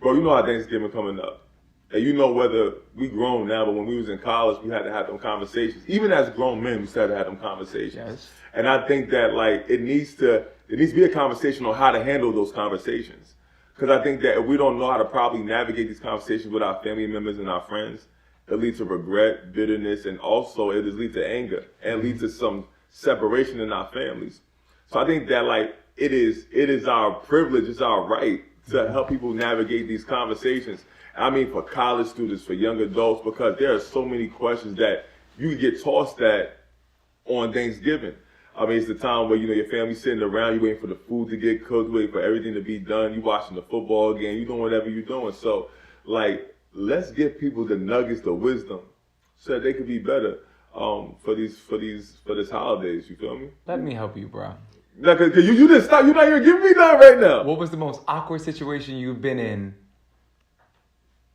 bro, you know how Thanksgiving coming up. And you know whether we grown now, but when we was in college, we had to have them conversations. Even as grown men, we still had to have them conversations. Yes. And I think that like it needs to be a conversation on how to handle those conversations. Because I think that if we don't know how to properly navigate these conversations with our family members and our friends, it leads to regret, bitterness, and also it leads to anger and leads to some separation in our families. So I think that like it is our privilege, it's our right to help people navigate these conversations. I mean, for college students, for young adults, because there are so many questions that you get tossed at on Thanksgiving. I mean, it's the time where, you know, your family's sitting around, you waiting for the food to get cooked, waiting for everything to be done, you watching the football game, you doing whatever you're doing. So, like, let's give people the nuggets, the wisdom, so that they can be better for this holidays. You feel me? Let me help you, bro. Now, cause you didn't stop. You're not even giving me that right now. What was the most awkward situation you've been in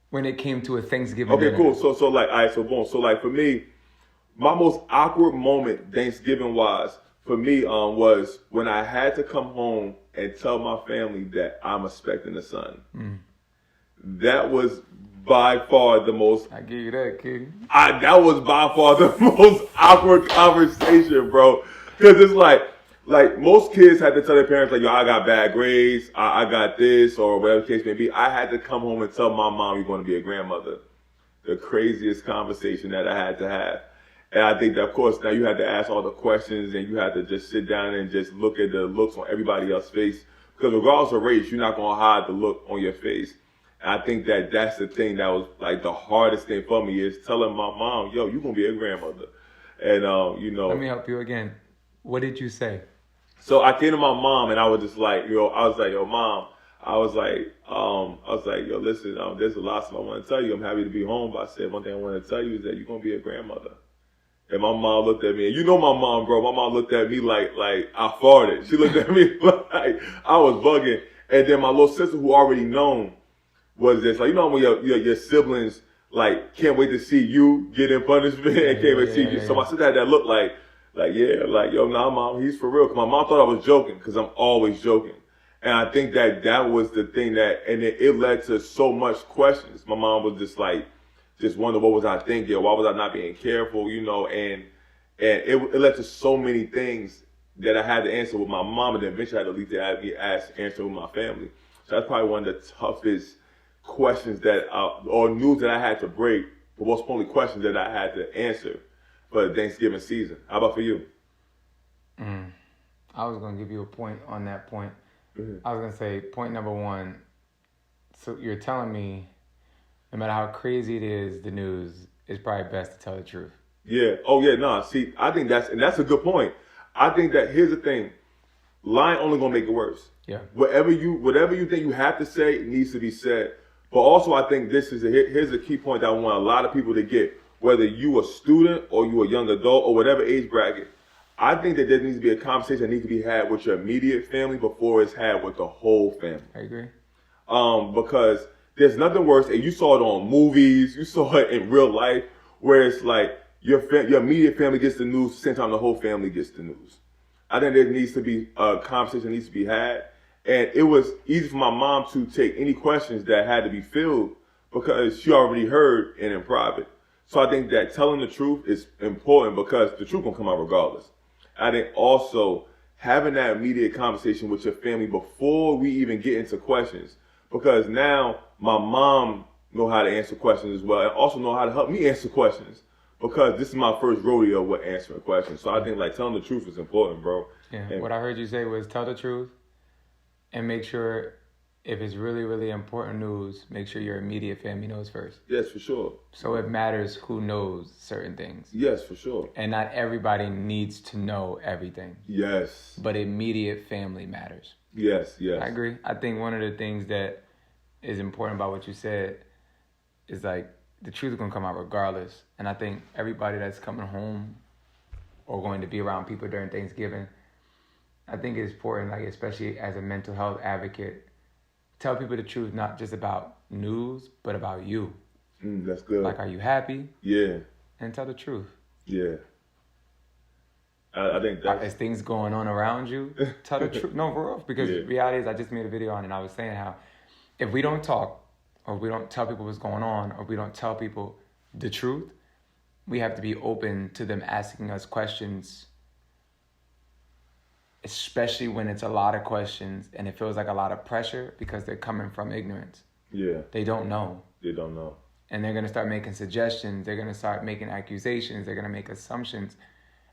when it came to a Thanksgiving dinner? Cool. So like, all right, so boom. So like for me, my most awkward moment Thanksgiving wise for me was when I had to come home and tell my family that I'm expecting a son. That was by far the most. I give you that, kid. That was by far the most awkward conversation, bro. Because it's like most kids had to tell their parents, like, yo, I got bad grades, I got this, or whatever the case may be. I had to come home and tell my mom you're going to be a grandmother. The craziest conversation that I had to have. And I think that, of course, now you had to ask all the questions and you had to just sit down and just look at the looks on everybody else's face. Because regardless of race, you're not going to hide the look on your face. And I think that that's the thing that was like the hardest thing for me is telling my mom, yo, you're going to be a grandmother. And, you know. Let me help you again. What did you say? So I came to my mom and I was just like, I was like, yo, mom, yo, listen, there's a lot of I want to tell you. I'm happy to be home, but I said one thing I want to tell you is that you're going to be a grandmother. And my mom looked at me, and you know my mom, bro. My mom looked at me like I farted. She looked at me like I was bugging. And then my little sister, who already known, was just like, you know when your siblings like can't wait to see you get in punishment and can't wait to see you. So my sister had that look like yo, nah, mom, he's for real. Cause my mom thought I was joking, cause I'm always joking. And I think that was the thing and it led to so much questions. My mom was just wonder what was I thinking? Why was I not being careful? You know, and it led to so many things that I had to answer with my mom, and then eventually I had to leave to answer with my family. So that's probably one of the toughest questions or news that I had to break, but most importantly, questions that I had to answer for the Thanksgiving season. How about for you? I was going to give you a point on that point. Mm-hmm. I was going to say, point number one, so you're telling me no matter how crazy it is, the news, it's probably best to tell the truth. Yeah. Oh, yeah. No, see, I think that's a good point. I think that here's the thing. Lying only going to make it worse. Yeah. Whatever you think you have to say, it needs to be said. But also, I think here's a key point that I want a lot of people to get. Whether you a student or you a young adult or whatever age bracket, I think that there needs to be a conversation that needs to be had with your immediate family before it's had with the whole family. I agree. Because there's nothing worse, and you saw it on movies, you saw it in real life, where it's like your immediate family gets the news, same time the whole family gets the news. I think there needs to be a conversation that needs to be had. And it was easy for my mom to take any questions that had to be filled because she already heard and in private. So I think that telling the truth is important because the truth gonna come out regardless. I think also having that immediate conversation with your family before we even get into questions, because now my mom know how to answer questions as well, and also know how to help me answer questions because this is my first rodeo with answering questions. So I think like telling the truth is important, bro. Yeah. And what I heard you say was tell the truth and make sure if it's really, really important news, make sure your immediate family knows first. Yes, for sure. So it matters who knows certain things. Yes, for sure. And not everybody needs to know everything. Yes. But immediate family matters. Yes, yes. I agree. I think one of the things that is important about what you said is like the truth is going to come out regardless. And I think everybody that's coming home or going to be around people during Thanksgiving, I think it's important, like especially as a mental health advocate, tell people the truth, not just about news, but about you. That's good. Like, are you happy? Yeah. And tell the truth. Yeah. I think that's... As things going on around you, tell the truth. No, for real. Because reality is, I just made a video on it, and I was saying how if we don't talk or we don't tell people what's going on, or we don't tell people the truth, we have to be open to them asking us questions, especially when it's a lot of questions and it feels like a lot of pressure because they're coming from ignorance. Yeah. They don't know. They don't know. And they're going to start making suggestions. They're going to start making accusations. They're going to make assumptions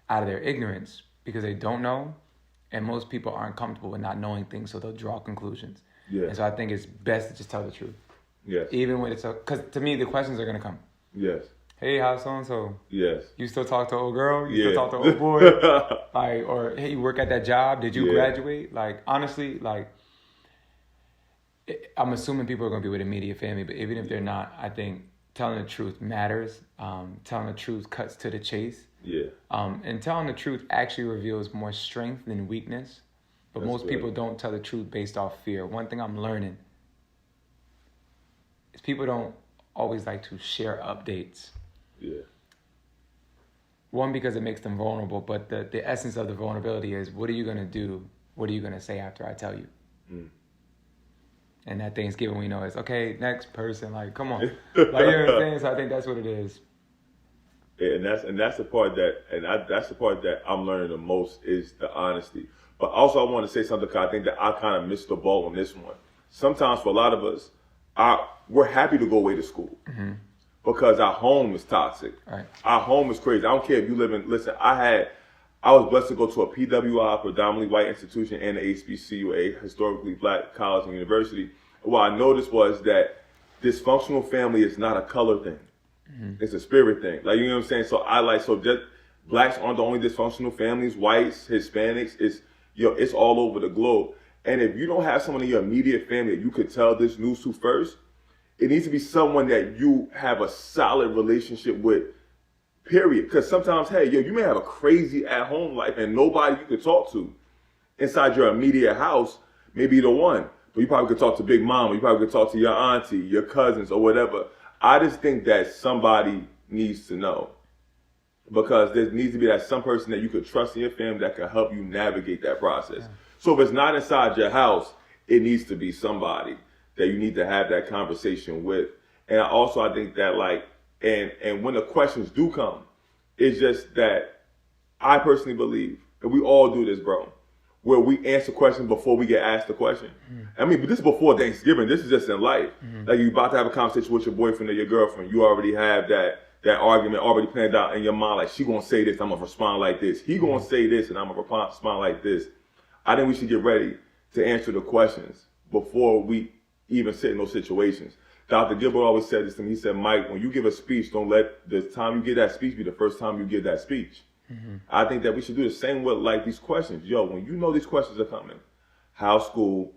out of their ignorance because they don't know. And most people aren't comfortable with not knowing things, so they'll draw conclusions. Yeah. And so I think it's best to just tell the truth. Yes. Even when because to me, the questions are going to come. Yes. Hey, how's so-and-so? Yes. You still talk to old girl? You Yeah. still talk to old boy? Like, or, hey, you work at that job? Did you graduate? Like, honestly, like, I'm assuming people are going to be with immediate family, but even if they're not, I think telling the truth matters. Telling the truth cuts to the chase. Yeah. And telling the truth actually reveals more strength than weakness. But most people don't tell the truth based off fear. One thing I'm learning is people don't always like to share updates. Yeah. One, because it makes them vulnerable, but the essence of the vulnerability is, what are you going to do? What are you going to say after I tell you? Mm. And that Thanksgiving we know is, okay, next person, like, come on. Like, you know what I'm saying? So I think that's what it is. Yeah, and that's the part that I'm learning the most is the honesty. But also I want to say something because I think that I kind of missed the ball on this one. Sometimes for a lot of us, we're happy to go away to school. Mm-hmm. Because our home is toxic. Right. Our home is crazy. I don't care if you live in, listen, I was blessed to go to a PWI, predominantly white institution, and a HBCU, a historically black college and university. What I noticed was that dysfunctional family is not a color thing. Mm-hmm. It's a spirit thing. Like, you know what I'm saying? So just blacks aren't the only dysfunctional families, whites, Hispanics, it's all over the globe. And if you don't have someone in your immediate family that you could tell this news to first, it needs to be someone that you have a solid relationship with, period. Because sometimes, hey, you may have a crazy at-home life and nobody you could talk to inside your immediate house may be the one. But you probably could talk to Big Mama. You probably could talk to your auntie, your cousins, or whatever. I just think that somebody needs to know. Because there needs to be that some person that you could trust in your family that can help you navigate that process. Yeah. So if it's not inside your house, it needs to be somebody that you need to have that conversation with. And I think that and when the questions do come, it's just that I personally believe, and we all do this, bro, where we answer questions before we get asked the question. Mm-hmm. I mean, but this is before Thanksgiving. This is just in life. Mm-hmm. Like, you're about to have a conversation with your boyfriend or your girlfriend. You already have that argument already planned out in your mind. Like, she gonna say this, I'm gonna respond like this. He gonna say this, and I'm gonna respond like this. I think we should get ready to answer the questions before we even sit in those situations. Dr. Gilbert always said this to me. He said, Mike, when you give a speech, don't let the time you give that speech be the first time you give that speech. Mm-hmm. I think that we should do the same with like these questions. When you know these questions are coming, how's school?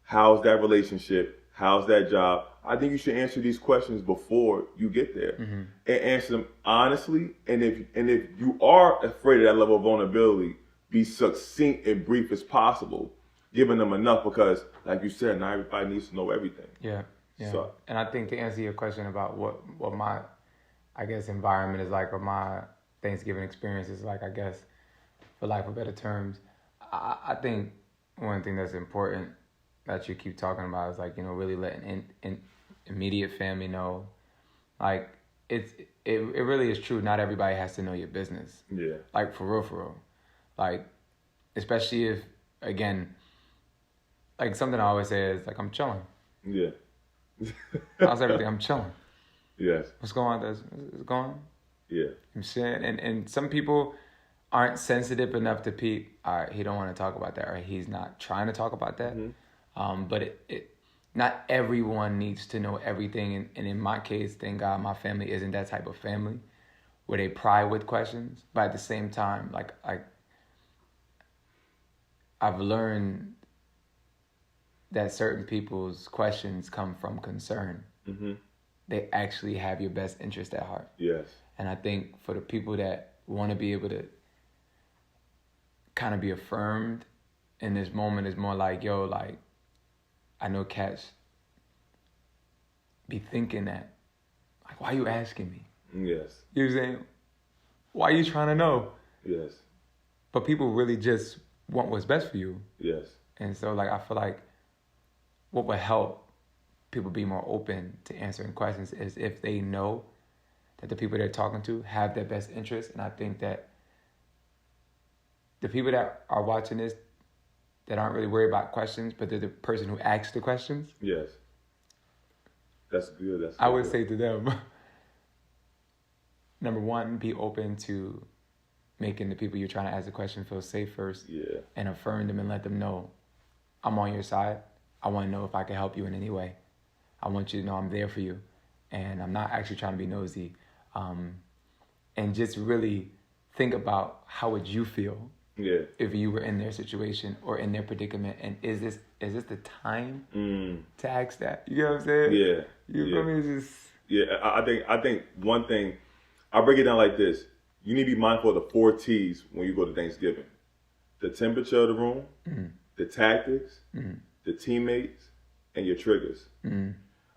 How's that relationship? How's that job? I think you should answer these questions before you get there, mm-hmm. and answer them honestly. And if you are afraid of that level of vulnerability, be succinct and brief as possible, giving them enough, because like you said, not everybody needs to know everything. Yeah. So, and I think to answer your question about what my, I guess, environment is like, or my Thanksgiving experience is like, I guess, for lack of better terms, I think one thing that's important that you keep talking about is like, really letting in immediate family know, like, it really is true. Not everybody has to know your business. Yeah. Like, for real. Like, especially if, again, like, something I always say is like, I'm chilling. Yeah. How's everything? I'm chilling. Yes. What's going on? Is it going on? Yeah. I'm saying, and some people aren't sensitive enough to peep, all right, he don't want to talk about that, or he's not trying to talk about that. Mm-hmm. But it not everyone needs to know everything. And in my case, thank God, my family isn't that type of family where they pry with questions. But at the same time, like I've learned that certain people's questions come from concern. Mm-hmm. They actually have your best interest at heart. Yes. And I think for the people that want to be able to kind of be affirmed in this moment, is more like, like, I know cats be thinking that, like, why are you asking me? Yes. You know what I'm saying? Why are you trying to know? Yes. But people really just want what's best for you. Yes. And so, like, I feel like what would help people be more open to answering questions is if they know that the people they're talking to have their best interest. And I think that the people that are watching this that aren't really worried about questions, but they're the person who asks the questions. Yes. That's good. That's I would good. say to them, number one, be open to making the people you're trying to ask the question feel safe first. Yeah. And affirm them and let them know, I'm on your side. I want to know if I can help you in any way. I want you to know I'm there for you. And I'm not actually trying to be nosy. And just really think about how would you feel if you were in their situation or in their predicament, and is this the time to ask that? You know what I'm saying? Yeah. You feel me? It's just... Yeah, I think one thing, I break it down like this. You need to be mindful of the 4 T's when you go to Thanksgiving. The temperature of the room, the tactics, the teammates, and your triggers.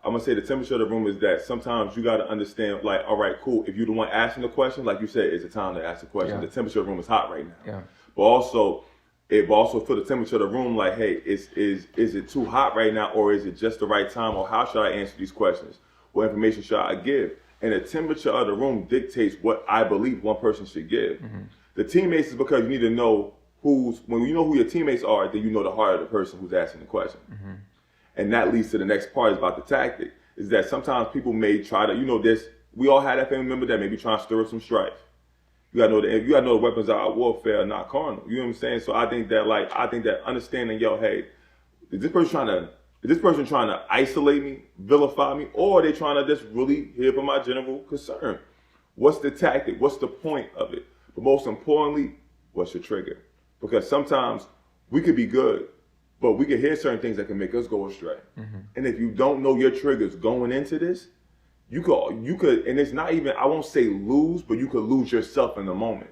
I'm going to say the temperature of the room is that sometimes you got to understand, like, all right, cool. If you're the one asking the question, like you said, it's the time to ask the question. Yeah. The temperature of the room is hot right now. Yeah. But also for the temperature of the room, like, hey, is it too hot right now, or is it just the right time, or how should I answer these questions? What information should I give? And the temperature of the room dictates what I believe one person should give. The teammates is because you need to know when you know who your teammates are, then you know the heart of the person who's asking the question. And that leads to the next part is about the tactic, is that sometimes people may try to, we all had that family member that may be trying to stir up some strife. You gotta know the weapons of our warfare are not carnal. You know what I'm saying? So I think that understanding, hey, is this person trying to isolate me, vilify me, or are they trying to just really hear from my general concern? What's the tactic? What's the point of it? But most importantly, what's your trigger? Because sometimes we could be good, but we could hear certain things that can make us go astray. And if you don't know your triggers going into this, you could, and it's not even, I won't say lose, but you could lose yourself in the moment.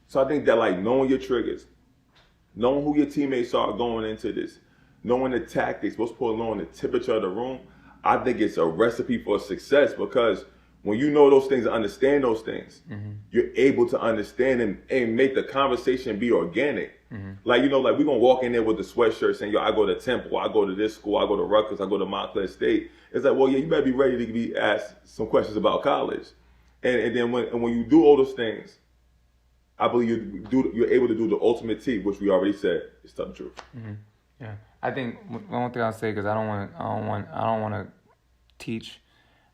So I think that, like, knowing your triggers, knowing who your teammates are going into this, knowing the tactics, what's pulling on the temperature of the room, I think it's a recipe for success, because when you know those things and understand those things, you're able to understand and make the conversation be organic. Like, we're going to walk in there with the sweatshirt saying, I go to Temple, I go to this school, I go to Rutgers, I go to Montclair State. It's like, well, yeah, you better be ready to be asked some questions about college. And then when you do all those things, I believe you're able to do the ultimate T, which we already said is tell the truth. Yeah, I think one thing I'll say, because I don't want to teach,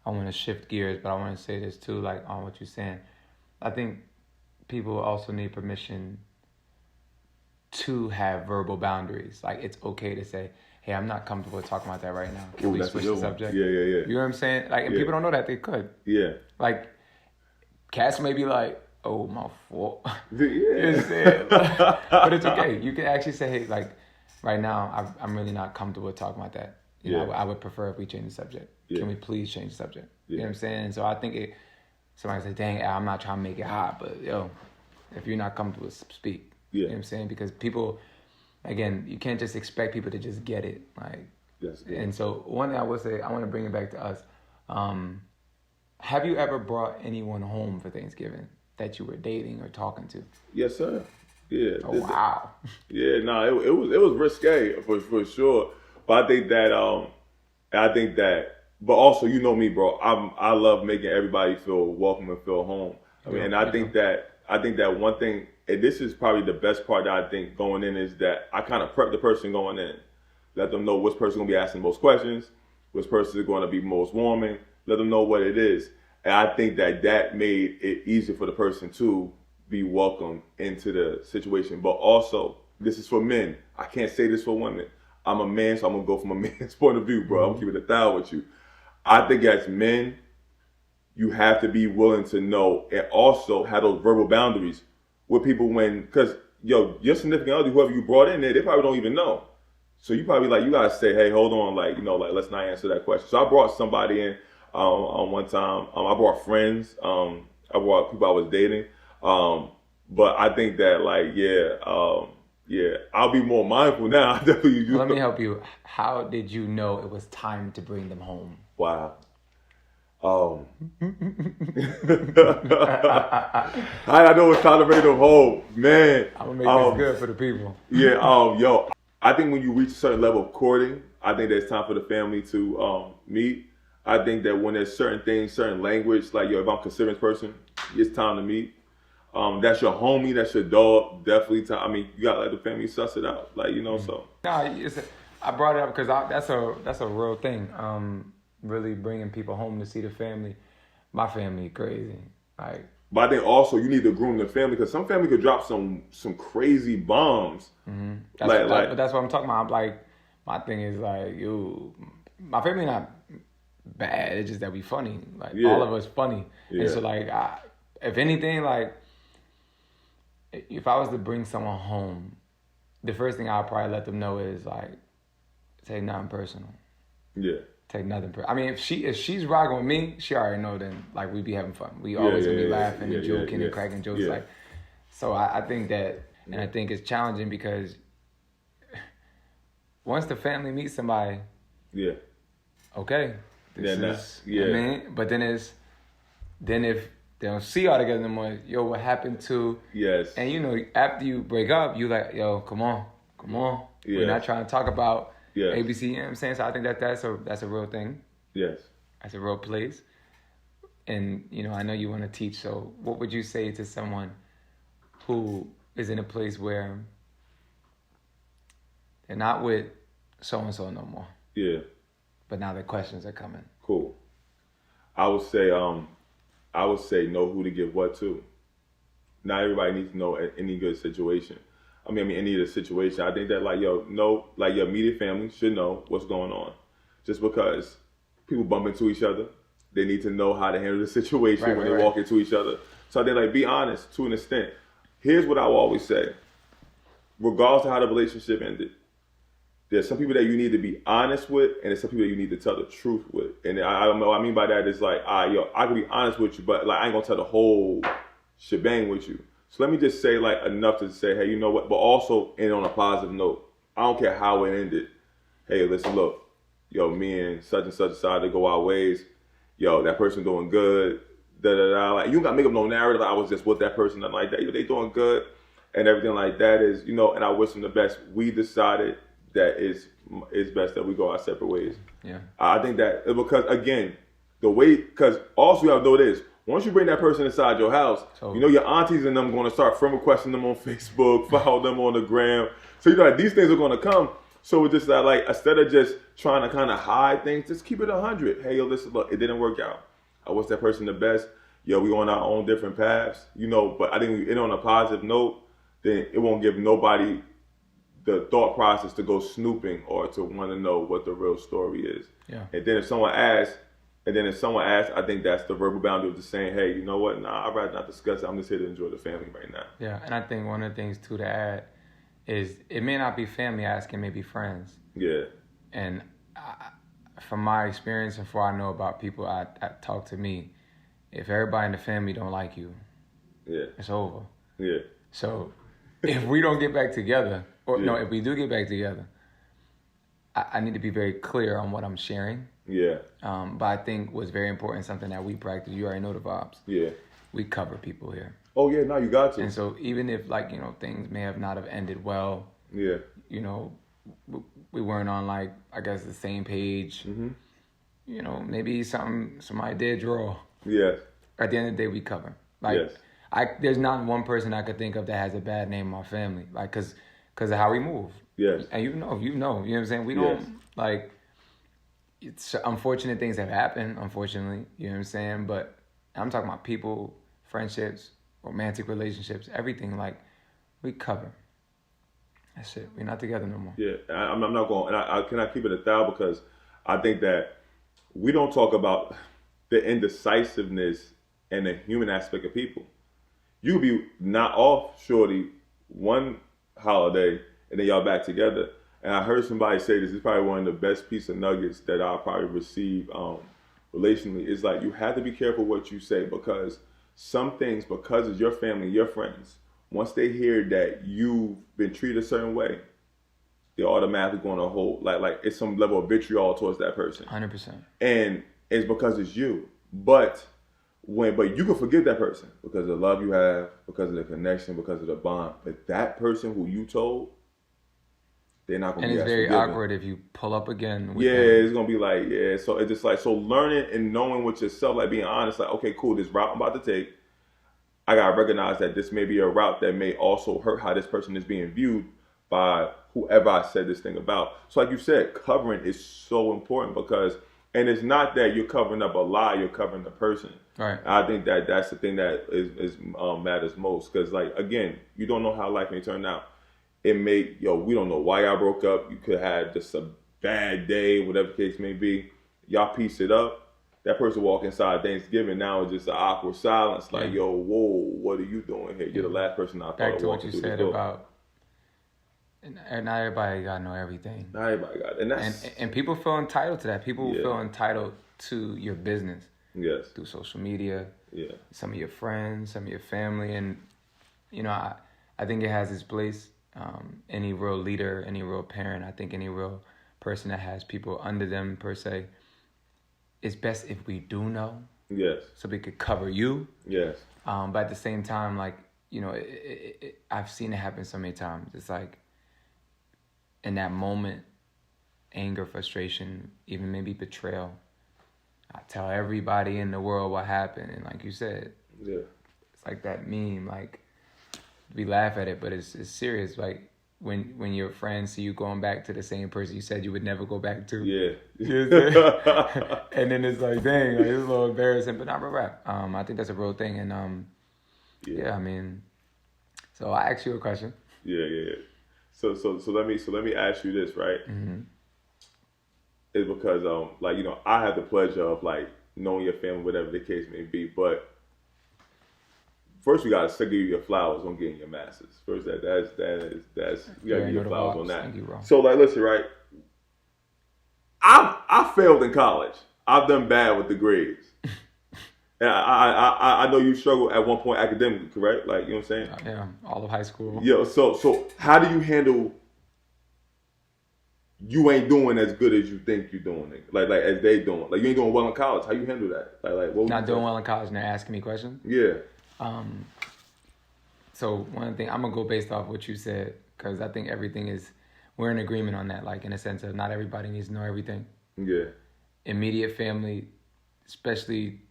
I want to shift gears, but I want to say this too, like on what you're saying. I think people also need permission to have verbal boundaries. Like, it's okay to say, hey, I'm not comfortable talking about that right now. Can we switch the subject? Yeah. You know what I'm saying? Like, and people don't know that they could. Yeah. Like, cats may be like, oh, my fault. Yeah. You know what I'm saying? But it's okay. You can actually say, hey, like, right now, I'm really not comfortable talking about that. You know, I would prefer if we change the subject. Can we please change the subject? You know what I'm saying? And so I think somebody say, dang, I'm not trying to make it hot, but if you're not comfortable, speak. You know what I'm saying? Because people, again, you can't just expect people to just get it. Like, and so one thing I would say, I want to bring it back to us. Have you ever brought anyone home for Thanksgiving that you were dating or talking to? Yes, sir. Yeah. Oh, wow. Yeah, no, it was risque for sure. But I think that, but also, you know me, bro. I love making everybody feel welcome and feel home. I think that one thing, and this is probably the best part that I think going in, is that I kind of prep the person going in. Let them know which person going to be asking most questions, which person is going to be most warming. Let them know what it is. And I think that made it easier for the person to be welcomed into the situation. But also, this is for men. I can't say this for women. I'm a man, so I'm going to go from a man's point of view, bro. I'm keeping it 1,000 with you. I think as men, you have to be willing to know and also have those verbal boundaries with people because, your significant other, whoever you brought in there, they probably don't even know. So you probably you got to say, hey, hold on, let's not answer that question. So I brought somebody in one time. I brought friends. I brought people I was dating. But I think that, I'll be more mindful now. Definitely. Let me help you. How did you know it was time to bring them home? Wow. How I know it's time to bring them home, man. I'm gonna make this good for the people. I think when you reach a certain level of courting, I think that it's time for the family to meet. I think that when there's certain things, certain language, like if I'm considering this person, it's time to meet. That's your homie, that's your dog. Definitely time. I mean, you gotta let the family suss it out, like So No, I brought it up because that's a real thing. Really bringing people home to see the family. My family crazy. Like, but I think also you need to groom the family because some family could drop some crazy bombs. Mm-hmm. But that's what I'm talking about. I'm like, my thing is like, my family not bad. It's just that we funny. Like all of us funny. Yeah. And so like, if anything, like, if I was to bring someone home, the first thing I'll probably let them know is like, take nothing personal. Yeah. Take nothing. I mean, if she's rocking with me, she already know. Then like we be having fun. We always gonna be laughing and joking and cracking jokes. Like, so I think that, and I think it's challenging because once the family meets somebody, okay, I mean, but then if they don't see y'all together anymore, yo, what happened to? Yes. And after you break up, you like, yo, come on. We're not trying to talk about. ABC, you know what I'm saying? So I think that's a real thing. Yes. That's a real place. And, I know you want to teach, so what would you say to someone who is in a place where they're not with so-and-so no more? Yeah. But now the questions are coming. Cool. I would say know who to give what to. Not everybody needs to know any good situation. I mean, any of the situation. I think that your immediate family should know what's going on. Just because people bump into each other, they need to know how to handle the situation when they walk into each other. So I think be honest to an extent. Here's what I will always say. Regardless of how the relationship ended, there's some people that you need to be honest with, and there's some people that you need to tell the truth with. And I don't know what I mean by that is I can be honest with you, but I ain't gonna tell the whole shebang with you. So let me just say enough to say, hey, you know what? But also end on a positive note. I don't care how it ended. Hey, listen, look, me and such decided to go our ways. That person doing good. You gotta make up no narrative. I was just with that person, nothing like that. They doing good, and everything like that is, and I wish them the best. We decided that it's best that we go our separate ways. Yeah. I think that because again, because also you have to know this. Once you bring that person inside your house, your aunties and them going to start friend requesting them on Facebook, follow them on the gram. So these things are going to come. So it's just that instead of just trying to kind of hide things, just keep it 100. Hey, listen, look, it didn't work out. I wish that person the best. We on our own different paths, But I think we end on a positive note, then it won't give nobody the thought process to go snooping or to want to know what the real story is. Yeah. And then if someone asks, I think that's the verbal boundary of just saying, hey, you know what? Nah, I'd rather not discuss it. I'm just here to enjoy the family right now. Yeah, and I think one of the things, too, to add is it may not be family asking, maybe friends. Yeah. And from my experience and from what I know about people I talk to me, if everybody in the family don't like you, it's over. Yeah. So if we don't get back together, if we do get back together, I need to be very clear on what I'm sharing. Yeah. But I think what's very important, something that we practice, you already know the vibes. Yeah. We cover people here. Oh, yeah, no, you got to. And so even if, things may have not have ended well, yeah, we weren't on, I guess, the same page. Mm-hmm. Maybe somebody did draw. Yes. At the end of the day, we cover. Yes. There's not one person I could think of that has a bad name in my family, because of how we move. Yes. And you know what I'm saying? We don't, it's unfortunate things have happened, unfortunately, you know what I'm saying? But I'm talking about people, friendships, romantic relationships, everything, we cover. That's it. We're not together no more. Yeah, I'm not going, and I cannot keep it 1,000 because I think that we don't talk about the indecisiveness and the human aspect of people. You could be not off shorty one holiday and then y'all back together. And I heard somebody say this is probably one of the best piece of nuggets that I'll probably receive relationally. It's you have to be careful what you say because some things, because it's your family, your friends, once they hear that you've been treated a certain way, they're automatically going to hold, it's some level of vitriol towards that person. 100%. And it's because it's you. But you can forgive that person because of the love you have, because of the connection, because of the bond. But that person who you told, they're not going And to be it's as very forgiving. awkward if you pull up again. With Yeah, them. it's gonna be like, yeah. So it's just like, so learning and knowing with yourself, like being honest, like, okay, cool, this route I'm about to take, I gotta recognize that this may be a route that may also hurt how this person is being viewed by whoever I said this thing about. So like you said, covering is so important because, and it's not that you're covering up a lie, you're covering the person. Right. I think that that's the thing that is matters most because, like, again, you don't know how life may turn out. It may, we don't know why y'all broke up. You could have just a bad day, whatever the case may be. Y'all piece it up. That person walk inside Thanksgiving, now it's just an awkward silence. Like, whoa, what are you doing here? You're the last person I thought Back of to what walking you through the said door. about, and not everybody gotta know everything. Not everybody got it. And that's... And people feel entitled to that. People feel entitled to your business. Yes. Through social media. Yeah. Some of your friends, some of your family. And, I think it has its place. Any real leader, any real parent, I think any real person that has people under them, per se, it's best if we do know. Yes. So we could cover you. Yes. But at the same time, like, I've seen it happen so many times. It's like, in that moment, anger, frustration, even maybe betrayal, I tell everybody in the world what happened. And like you said, it's like that meme, like, we laugh at it, but it's serious. Like, when your friends see you going back to the same person you said you would never go back to. Yeah. You know what I'm saying? And then it's like, dang, like, it's a little embarrassing, but not real rap. I think that's a real thing. And I mean, so I asked you a question. Yeah. So let me ask you this, right? Mm-hmm. It's because I have the pleasure of, like, knowing your family, whatever the case may be, but first, we gotta give you your flowers on getting your masters. First, that's we gotta give you your flowers on that. So, like, listen, right? I failed in college. I've done bad with the grades, and I know you struggled at one point academically, correct? Like, you know what I'm saying? Yeah, all of high school. Yeah. So how do you handle? You ain't doing as good as you think you're doing it. Like as they doing. Like, you ain't doing well in college. How you handle that? Like what? Not doing well in college and they're asking me questions. Yeah. So one thing, I'm gonna go based off what you said, because I think we're in agreement on that. Like, in a sense of not everybody needs to know everything. Yeah. Immediate family, especially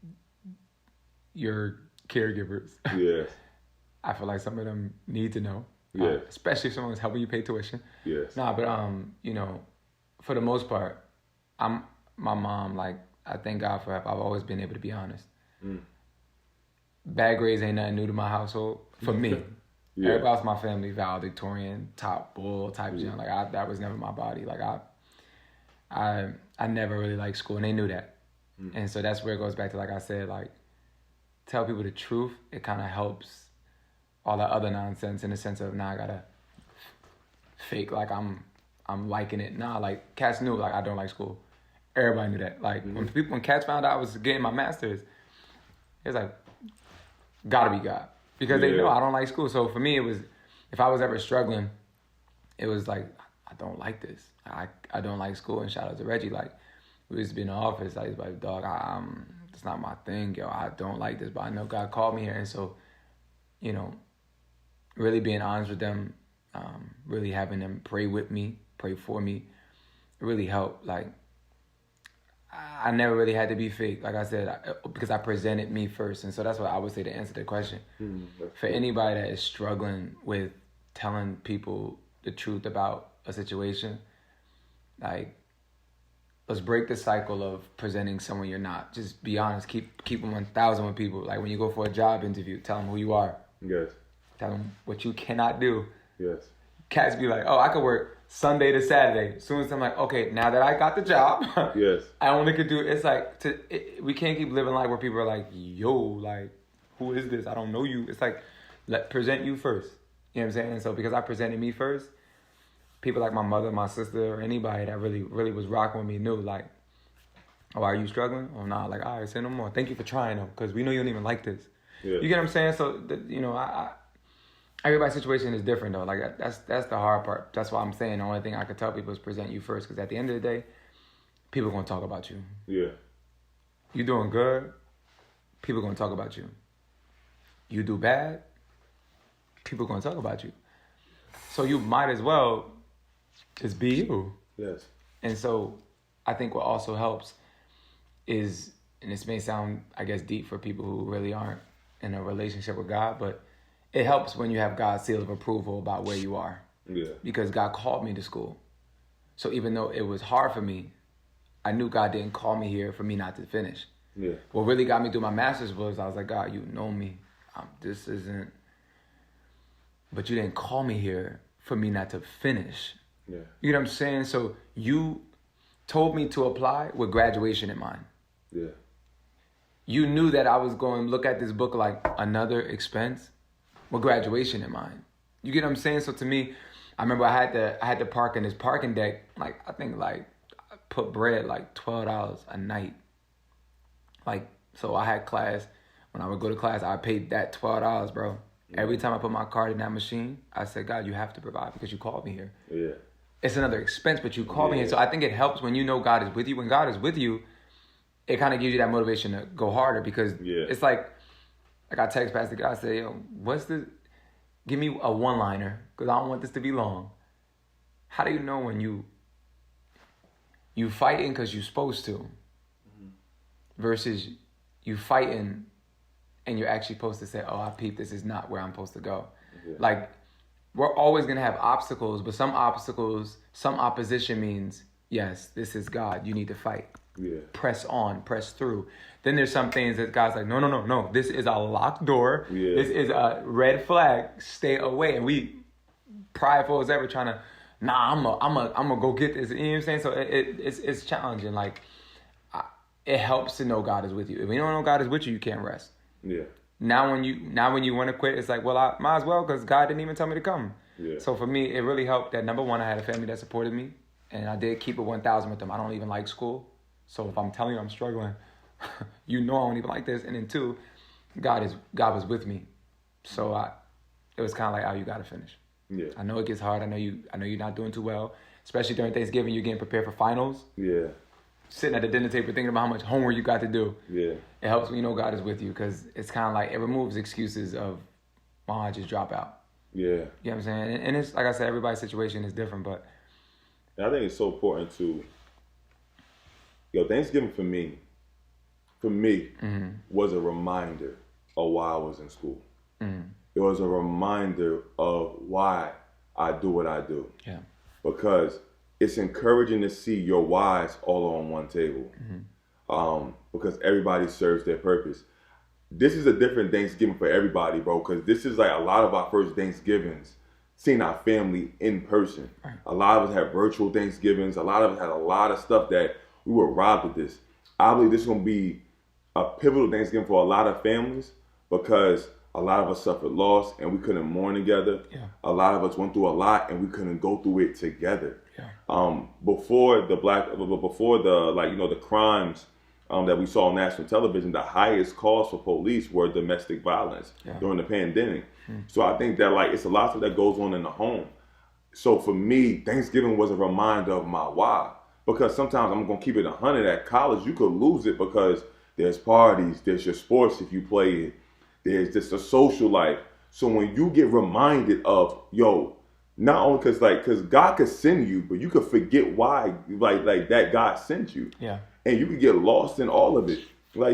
your caregivers. Yeah. I feel like some of them need to know. Yeah. Especially if someone's helping you pay tuition. Yes. Nah, but for the most part, my mom, like, I thank God for her. I've always been able to be honest. Bad grades ain't nothing new to my household. For me. Yeah. Everybody else in my family, valedictorian, top bull type junk. Like, that was never my body. Like, I never really liked school, and they knew that. And so that's where it goes back to, like I said, like, tell people the truth. It kind of helps all that other nonsense, in the sense of, I gotta fake like I'm liking it. Like, cats knew, like, I don't like school. Everybody knew that. Like, when cats found out I was getting my master's, it was like, gotta be God. Because they know I don't like school. So for me, it was, if I was ever struggling, it was like, I don't like this. I don't like school. And shout out to Reggie. Like, we used to be in the office. I was like, dog, it's not my thing, yo. I don't like this, but I know God called me here. And so, really being honest with them, really having them pray with me, pray for me, it really helped. Like, I never really had to be fake, like I said, because I presented me first. And so that's what I would say to answer the question. For anybody that is struggling with telling people the truth about a situation, like, let's break the cycle of presenting someone you're not. Just be honest. Keep them 1,000 with people. Like, when you go for a job interview, tell them who you are. Yes. Tell them what you cannot do. Yes. Cats be like, oh, I could work Sunday to Saturday. As soon as I'm like, okay, now that I got the job, yes, I only could do. It's like, we can't keep living like where people are like, yo, like, who is this? I don't know you. It's like, present you first. You know what I'm saying? And so because I presented me first, people like my mother, my sister, or anybody that really, really was rocking with me knew, like, oh, are you struggling? Oh, nah, like, all right, say no more. Thank you for trying, though, because we know you don't even like this. Yeah. You get what I'm saying? So, everybody's situation is different, though. Like, that's the hard part. That's why I'm saying the only thing I could tell people is present you first, because at the end of the day, people are going to talk about you. Yeah. You doing good, people are going to talk about you. You do bad, people are going to talk about you. So you might as well Just be you. Yes. And so I think what also helps is, and this may sound, I guess, deep for people who really aren't in a relationship with God, but it helps when you have God's seal of approval about where you are. Yeah. Because God called me to school. So even though it was hard for me, I knew God didn't call me here for me not to finish. Yeah. What really got me through my master's was I was like, God, you know me. This isn't, but you didn't call me here for me not to finish. Yeah. You know what I'm saying? So you told me to apply with graduation in mind. Yeah. You knew that I was going to look at this book like another expense with graduation in mind. You get what I'm saying? So to me, I remember I had to park in this parking deck. Like, I think I put bread like $12 a night. Like, so I had class. When I would go to class, I paid that $12, bro. Every time I put my card in that machine, I said, God, you have to provide because you called me here. Yeah. It's another expense, but you called me here. So I think it helps when you know God is with you. When God is with you, it kind of gives you that motivation to go harder because it's like I text Pastor God, I say, yo, give me a one-liner because I don't want this to be long. How do you know when you fighting because you're supposed to versus you fighting and you're actually supposed to say, oh, I peeped, this is not where I'm supposed to go. Yeah. Like, we're always going to have obstacles, but some opposition means, yes, this is God. You need to fight. Yeah. Press on, press through. Then there's some things that God's like, no. This is a locked door. Yeah. This is a red flag. Stay away. And we, prideful as ever, trying to, I'm gonna go get this. You know what I'm saying? So it's challenging. Like, it helps to know God is with you. If you don't know God is with you, you can't rest. Yeah. Now when you want to quit, it's like, well, I might as well because God didn't even tell me to come. Yeah. So for me, it really helped that, number one, I had a family that supported me, and I did keep it 1,000 with them. I don't even like school. So if I'm telling you I'm struggling, you know I don't even like this. And then two, God was with me. So it was kind of like, oh, you got to finish. Yeah. I know it gets hard. I know you're not doing too well, especially during Thanksgiving. You're getting prepared for finals. Yeah. Sitting at the dinner table thinking about how much homework you got to do. Yeah. It helps when you know God is with you because it's kind of like it removes excuses of, why I just drop out. Yeah. You know what I'm saying? And it's like I said, everybody's situation is different, but. And I think it's so important to, Thanksgiving for me, was a reminder of why I was in school. Mm-hmm. It was a reminder of why I do what I do. Yeah. Because it's encouraging to see your whys all on one table. Mm-hmm. Because everybody serves their purpose. This is a different Thanksgiving for everybody, bro, because this is like a lot of our first Thanksgivings, seeing our family in person. Right. A lot of us had virtual Thanksgivings. A lot of us had a lot of stuff that we were robbed of this. I believe this is going to be a pivotal Thanksgiving for a lot of families because a lot of us suffered loss and we couldn't mourn together. Yeah. A lot of us went through a lot and we couldn't go through it together. Yeah. Before the crimes that we saw on national television, the highest cause for police were domestic violence during the pandemic. Mm. So I think that it's a lot of that goes on in the home. So for me, Thanksgiving was a reminder of my why. Because sometimes I'm going to keep it 100 at college. You could lose it because there's parties, there's your sports if you play it, there's just a social life. So when you get reminded of, not only because God could send you, but you could forget why, that God sent you. Yeah. And you could get lost in all of it.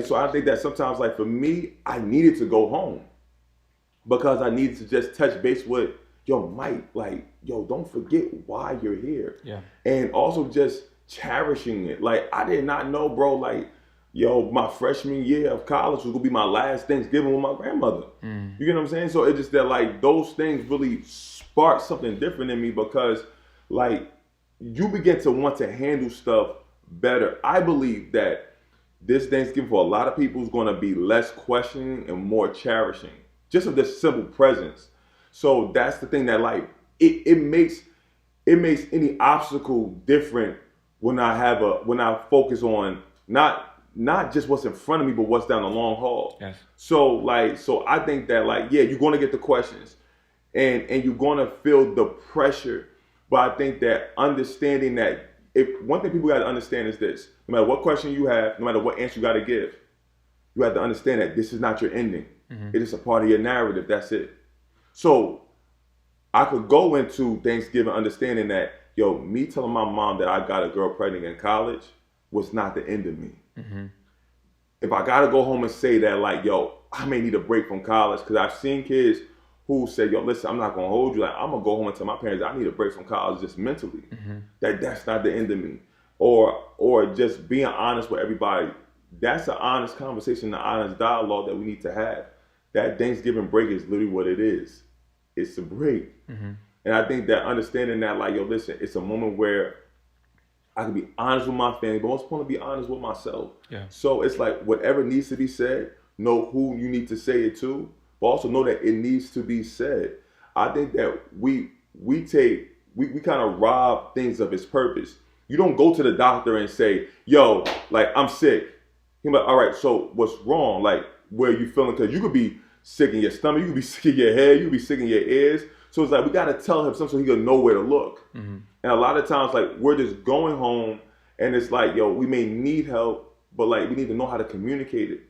So I think that sometimes, for me, I needed to go home because I needed to just touch base with, Mike, don't forget why you're here. Yeah. And also just cherishing it. I did not know, bro, my freshman year of college was going to be my last Thanksgiving with my grandmother. Mm. You get what I'm saying? So it's just that, those things really sparked something different in me because, you begin to want to handle stuff better. I believe that this Thanksgiving for a lot of people is going to be less questioning and more cherishing. Just of this simple presence. So that's the thing that, it makes any obstacle different when I focus on not just what's in front of me, but what's down the long haul. Yes. So I think that you're going to get the questions and you're going to feel the pressure. But I think that understanding that one thing people got to understand is this, no matter what question you have, no matter what answer you got to give, you have to understand that this is not your ending. Mm-hmm. It is a part of your narrative. That's it. So I could go into Thanksgiving understanding that, yo, me telling my mom that I got a girl pregnant in college was not the end of me. Mm-hmm. If I gotta go home and say that, like, yo, I may need a break from college, because I've seen kids who say, yo, listen, I'm not gonna hold you. Like, I'm gonna go home and tell my parents I need a break from college just mentally. Mm-hmm. That's not the end of me. Or just being honest with everybody. That's an honest conversation, an honest dialogue that we need to have. That Thanksgiving break is literally what it is. It's a break. Mm-hmm. And I think that understanding that, like, yo, listen, it's a moment where I can be honest with my family, but most importantly, be honest with myself. Yeah. So it's like whatever needs to be said, know who you need to say it to, but also know that it needs to be said. I think that we kind of rob things of its purpose. You don't go to the doctor and say, yo, like, I'm sick. He's like, all right, so what's wrong? Like, where are you feeling? Because you could be sick in your stomach, you could be sick in your head, you could be sick in your ears. So it's like, we got to tell him something so he can know where to look. Mm-hmm. And a lot of times, like, we're just going home and it's like, yo, we may need help, but like, we need to know how to communicate it.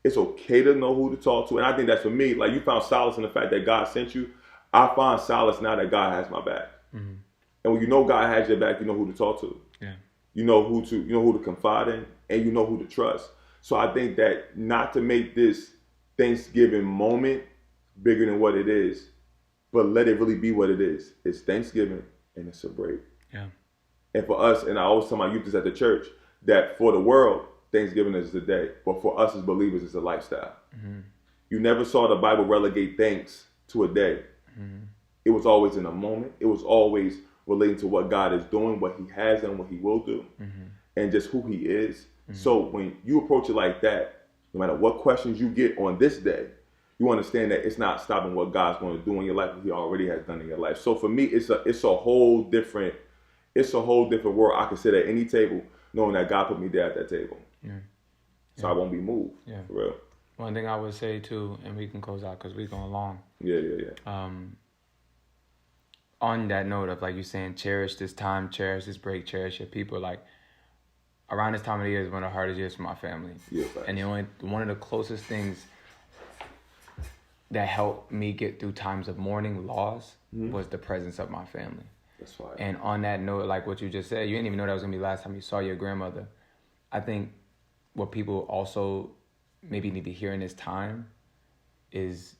It's okay to know who to talk to. And I think that's for me, like, you found solace in the fact that God sent you. I find solace now that God has my back. Mm-hmm. And when you know God has your back, you know who to talk to. Yeah. You know who to confide in, and you know who to trust. So I think that not to make this Thanksgiving moment bigger than what it is, but let it really be what it is. It's Thanksgiving and it's a break. Yeah. And for us, and I always tell my youth this at the church, that for the world, Thanksgiving is the day. But for us as believers, it's a lifestyle. Mm-hmm. You never saw the Bible relegate thanks to a day. Mm-hmm. It was always in a moment. It was always relating to what God is doing, what he has done, what he will do, Mm-hmm. and just who he is. Mm-hmm. So when you approach it like that, no matter what questions you get on this day, you understand that it's not stopping what God's going to do in your life, what he already has done in your life. So for me, it's a whole different world. I can sit at any table knowing that God put me there at that table. Yeah. So I won't be moved. Yeah. For real. One thing I would say too, and we can close out because we're going long. Yeah. On that note of, like you saying, cherish this time, cherish this break, cherish your people. Like, around this time of the year is one of the hardest years for my family. Yeah, and one of the closest things that helped me get through times of mourning, loss, was the presence of my family. That's why. And on that note, like what you just said, you didn't even know that was gonna be the last time you saw your grandmother. I think what people also maybe need to hear in this time is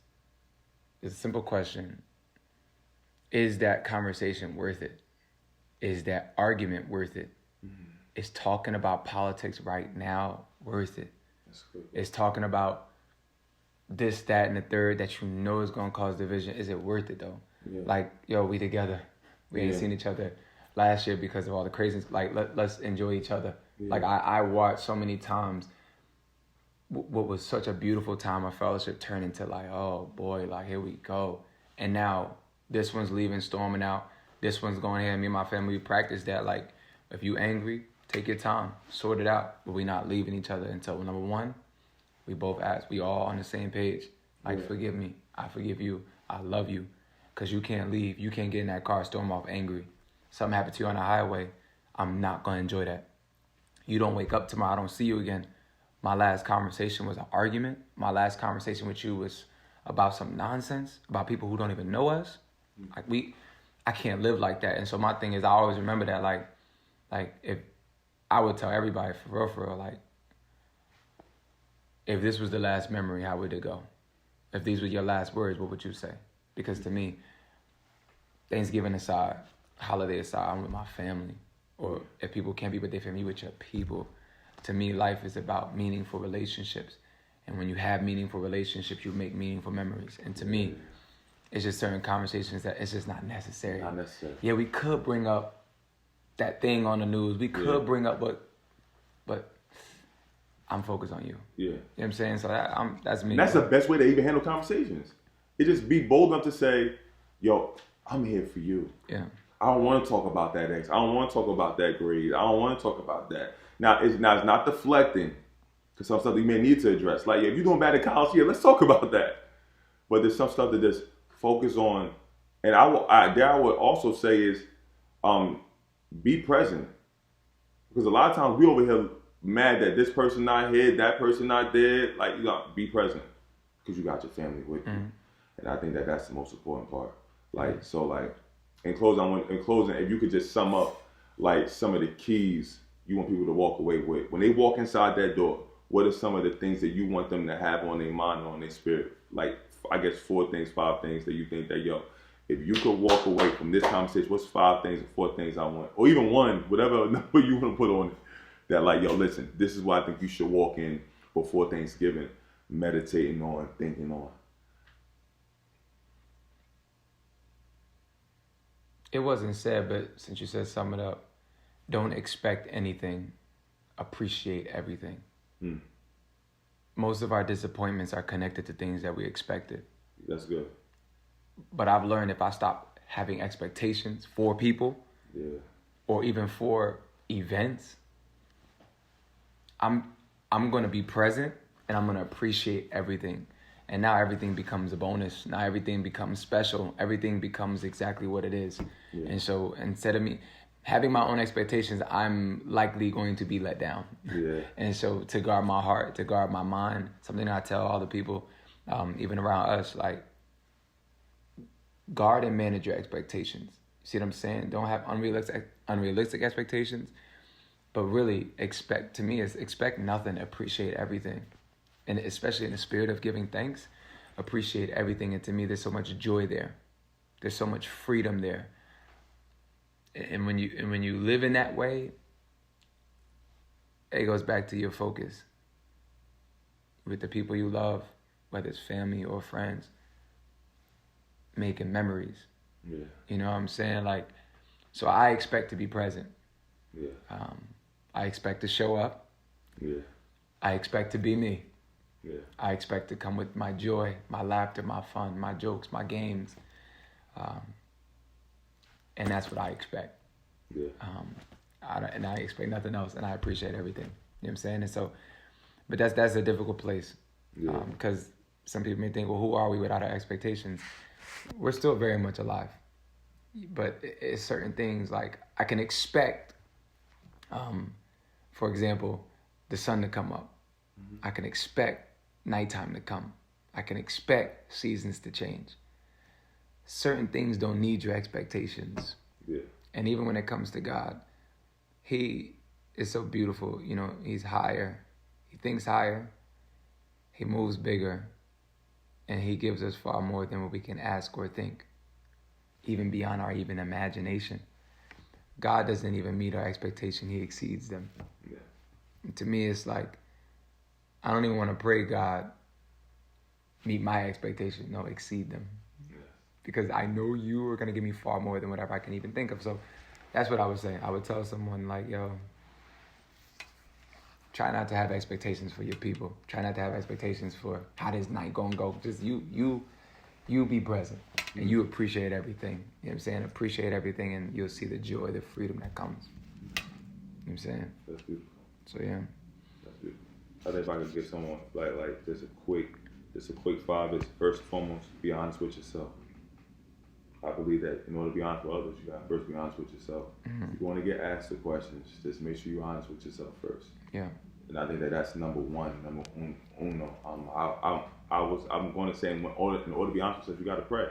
a simple question. Is that conversation worth it? Is that argument worth it? Mm-hmm. Is talking about politics right now worth it? That's good. Is talking about this, that, and the third that you know is going to cause division, is it worth it though? Yeah. Like, yo, we together. We ain't seen each other last year because of all the craziness. Like, let's enjoy each other. Yeah. Like, I watched so many times what was such a beautiful time of fellowship turn into like, oh boy, like, here we go. And now this one's leaving, storming out. This one's going here. Me and my family, we practice that. Like, if you angry, take your time, sort it out. But we not leaving each other until, number one, we both ask. We all on the same page. Like, forgive me. I forgive you. I love you. Because you can't leave. You can't get in that car, storm off angry. Something happened to you on the highway. I'm not going to enjoy that. You don't wake up tomorrow. I don't see you again. My last conversation was an argument. My last conversation with you was about some nonsense, about people who don't even know us. Like, I can't live like that. And so my thing is, I always remember that, like if I would tell everybody for real, like, if this was the last memory, how would it go? If these were your last words, what would you say? Because to me, Thanksgiving aside, holiday aside, I'm with my family. Or if people can't be with their family, with your people. To me, life is about meaningful relationships. And when you have meaningful relationships, you make meaningful memories. And to me, it's just certain conversations that it's just not necessary. Not necessary. Yeah, we could bring up that thing on the news. We could bring up, but I'm focused on you. Yeah. You know what I'm saying? So that's me. And that's the best way to even handle conversations. It just be bold enough to say, yo, I'm here for you. Yeah. I don't want to talk about that ex. I don't want to talk about that grade. I don't want to talk about that. Now it's not deflecting, because some stuff you may need to address. Like, if you're doing bad at college, let's talk about that. But there's some stuff that just focus on, and I would also say is, be present, because a lot of times we over here mad that this person not here, that person not there. Like, you got to be present, because you got your family with you, and I think that that's the most important part. Like, so like, In closing, if you could just sum up like some of the keys you want people to walk away with when they walk inside that door. What are some of the things that you want them to have on their mind and on their spirit? Like, I guess 5 things that you think that, yo, if you could walk away from this conversation, what's 5 things or 4 things I want, or even one, whatever number you want to put on it, that like, yo, listen, this is what I think you should walk in before Thanksgiving, meditating on, thinking on. It wasn't said, but since you said sum it up, don't expect anything, appreciate everything. Most of our disappointments are connected to things that we expected. That's good. But I've learned if I stop having expectations for people, or even for events, I'm going to be present and I'm going to appreciate everything. And now everything becomes a bonus. Now everything becomes special. Everything becomes exactly what it is. Yeah. And so instead of me having my own expectations, I'm likely going to be let down. Yeah. And so to guard my heart, to guard my mind, something I tell all the people, even around us, like, guard and manage your expectations. See what I'm saying? Don't have unrealistic expectations, but really expect nothing, appreciate everything. And especially in the spirit of giving thanks, appreciate everything. And to me, there's so much joy there. There's so much freedom there. And when you live in that way, it goes back to your focus with the people you love, whether it's family or friends, making memories. Yeah. You know what I'm saying? Like, so I expect to be present. Yeah. I expect to show up. Yeah. I expect to be me. Yeah. I expect to come with my joy, my laughter, my fun, my jokes, my games. And that's what I expect. Yeah. I expect nothing else, and I appreciate everything. You know what I'm saying? And so, but that's a difficult place. Yeah. Because some people may think, well, who are we without our expectations? We're still very much alive. But it's certain things, like I can expect, for example, the sun to come up. Mm-hmm. I can expect nighttime to come. I can expect seasons to change. Certain things don't need your expectations. Yeah. And even when it comes to God, He is so beautiful. You know, He's higher. He thinks higher. He moves bigger. And He gives us far more than what we can ask or think, even beyond our even imagination. God doesn't even meet our expectation. He exceeds them. Yeah. And to me, it's like, I don't even want to pray, God, meet my expectations. No, exceed them. Yeah. Because I know You are going to give me far more than whatever I can even think of. So that's what I would say. I would tell someone like, yo, try not to have expectations for your people. Try not to have expectations for how this night gonna go. Just you be present and you appreciate everything. You know what I'm saying? Appreciate everything and you'll see the joy, the freedom that comes. You know what I'm saying? That's beautiful. So yeah. That's beautiful. I think if I could give someone like just a quick 5 is first and foremost, be honest with yourself. I believe that in order to be honest with others, you gotta first be honest with yourself. Mm-hmm. If you want to get asked the questions, just make sure you're honest with yourself first. Yeah. And I think that's number uno. I'm going to say in order to be honest with yourself, you got to pray.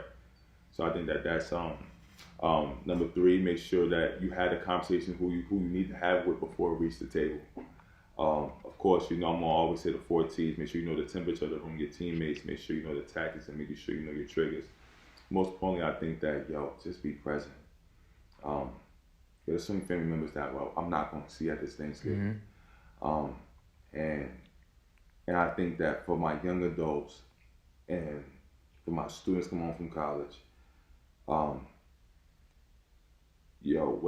So I think that's number 3. Make sure that you had a conversation who you need to have with before we reach the table. Of course, I'm gonna always say the 4 T's. Make sure you know the temperature of the room, your teammates. Make sure you know the tactics, and making sure you know your triggers. Most importantly, I think that just be present. There's some family members that I'm not going to see at this Thanksgiving. Mm-hmm. And I think that for my young adults and for my students come home from college, what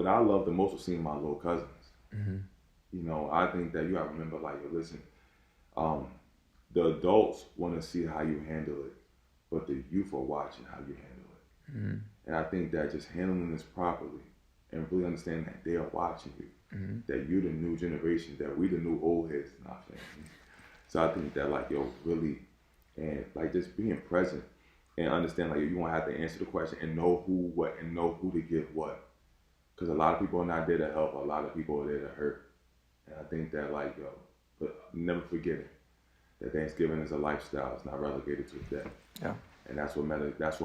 I love the most was seeing my little cousins. Mm-hmm. I think that you got to remember, listen, the adults want to see how you handle it, but the youth are watching how you handle it. Mm-hmm. And I think that just handling this properly and really understanding that they are watching you, mm-hmm. that you're the new generation, that we the new old heads in our family. So I think that really, and just being present and understand you won't have to answer the question and know who, what, and know who to give what. Because a lot of people are not there to help, a lot of people are there to hurt. And I think that but never forget it, that Thanksgiving is a lifestyle, it's not relegated to a day. Yeah. And that's what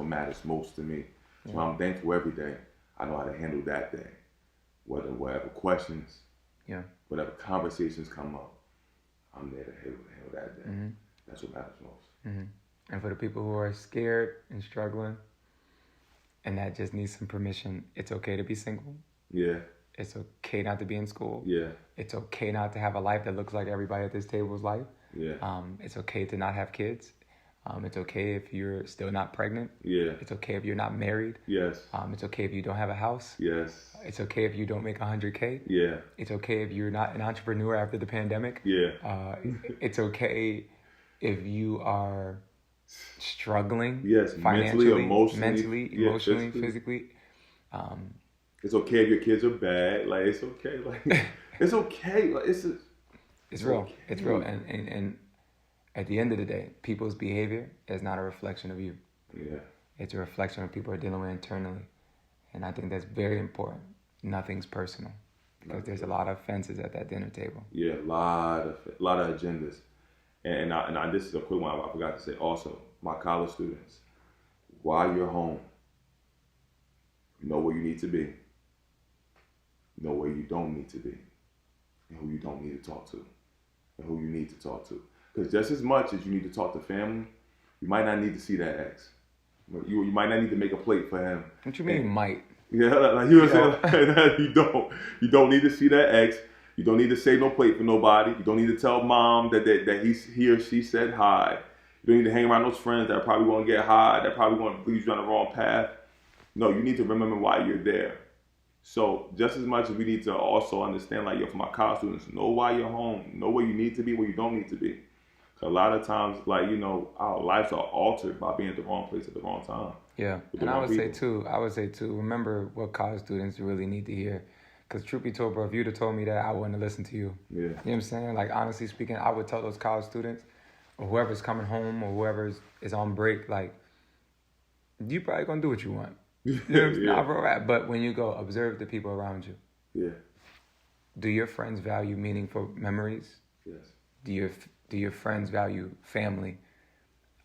matters most to me. So I'm thankful every day. I know how to handle that thing. Whatever questions, whatever conversations come up, I'm there to handle that thing. Mm-hmm. That's what matters most. Mm-hmm. And for the people who are scared and struggling, and that just needs some permission, it's okay to be single. Yeah. It's okay not to be in school. Yeah. It's okay not to have a life that looks like everybody at this table's life. Yeah. It's okay to not have kids. It's okay if you're still not pregnant. Yeah. It's okay if you're not married. Yes. It's okay if you don't have a house. Yes. It's okay if you don't make $100K. Yeah. It's okay if you're not an entrepreneur after the pandemic. Yeah. It's okay if you are struggling. Yes. Financially, mentally, emotionally, physically. It's okay if your kids are bad. Like, it's okay. Like, it's okay. Like, it's real. Okay. It's real. And at the end of the day, people's behavior is not a reflection of you. Yeah. It's a reflection of people are dealing with internally. And I think that's very important. Nothing's personal. Because there's a lot of fences at that dinner table. Yeah, a lot of agendas. And this is a quick one I forgot to say also. My college students, while you're home, know where you need to be. Know where you don't need to be. And who you don't need to talk to. And who you need to talk to. Because just as much as you need to talk to family, you might not need to see that ex. You might not need to make a plate for him. What you mean, might? Yeah, like you were saying, you don't need to see that ex. You don't need to say no plate for nobody. You don't need to tell mom that he or she said hi. You don't need to hang around those friends that are probably going to get high, that probably going to lead you on the wrong path. No, you need to remember why you're there. So just as much as we need to also understand, like, for my college students, know why you're home. Know where you need to be, where you don't need to be. A lot of times, like, our lives are altered by being at the wrong place at the wrong time. Yeah, and I would say too, remember what college students really need to hear. Because truth be told, bro, if you'd have told me that, I wouldn't have listened to you. Yeah. You know what I'm saying? Like, honestly speaking, I would tell those college students, or whoever's coming home, or whoever is on break, like, you probably gonna do what you want. You know what I'm saying? Yeah. Bro, but when you go, observe the people around you. Yeah. Do your friends value meaningful memories? Yes. Do your friends value family?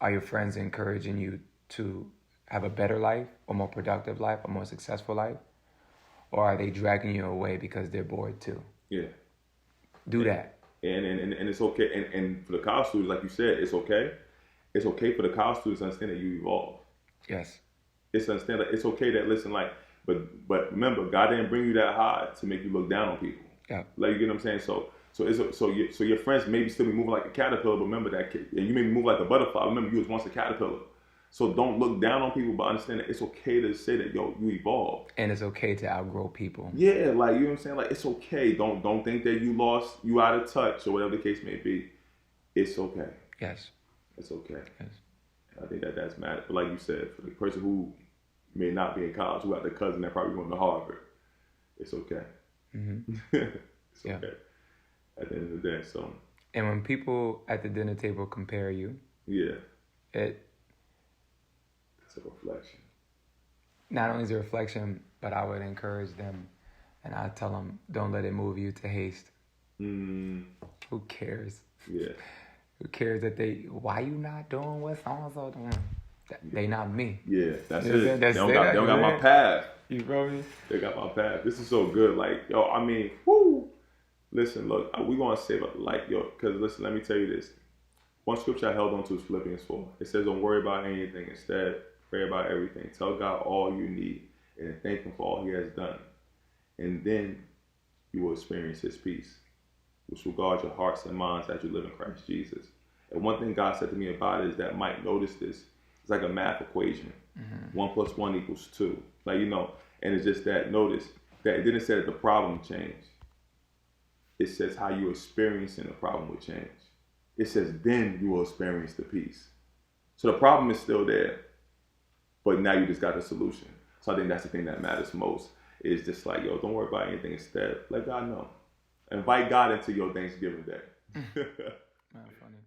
Are your friends encouraging you to have a better life, a more productive life, a more successful life? Or are they dragging you away because they're bored too? Yeah. Do that. And it's okay. And for the college students, like you said, it's okay. It's okay for the college students to understand that you evolve. Yes. It's understand that it's okay that, listen, like, but remember, God didn't bring you that high to make you look down on people. Yeah. Like, you get what I'm saying? So your friends maybe still be moving like a caterpillar, but remember that, and you may be moving like a butterfly. Remember, you was once a caterpillar. So don't look down on people, but understand that it's okay to say that, yo, you evolved. And it's okay to outgrow people. Yeah, like, you know what I'm saying? Like, it's okay. Don't think that you out of touch or whatever the case may be. It's okay. Yes. It's okay. Yes. And I think that's matter. But like you said, for the person who may not be in college, who got the cousin that probably going to Harvard, it's okay. Mm-hmm. It's okay. At the end of the day, so. And when people at the dinner table compare you, yeah, it's a reflection. Not only is it a reflection, but I would encourage them, and I tell them, don't let it move you to haste. Who cares? Yeah. Who cares why you not doing what so-and-so doing? They not me. Yeah, that's You it. know, They don't got my path. You feel me? They got my path. This is so good. Like, yo, I mean, whoo. Listen, look, we going to save it. Like, yo, because listen, let me tell you this. One scripture I held on to is Philippians 4. It says, don't worry about anything. Instead, pray about everything. Tell God all you need and thank him for all he has done. And then you will experience his peace, which will guard your hearts and minds as you live in Christ Jesus. And one thing God said to me about it is that, Mike, notice this. It's like a math equation. 1 + 1 = 2. Like, and it's just that, notice that it didn't say that the problem changed. It says how you're experiencing the problem will change. It says then you will experience the peace. So the problem is still there, but now you just got the solution. So I think that's the thing that matters most, is just like, yo, don't worry about anything. Instead, let God know. Invite God into your Thanksgiving day. Not funny.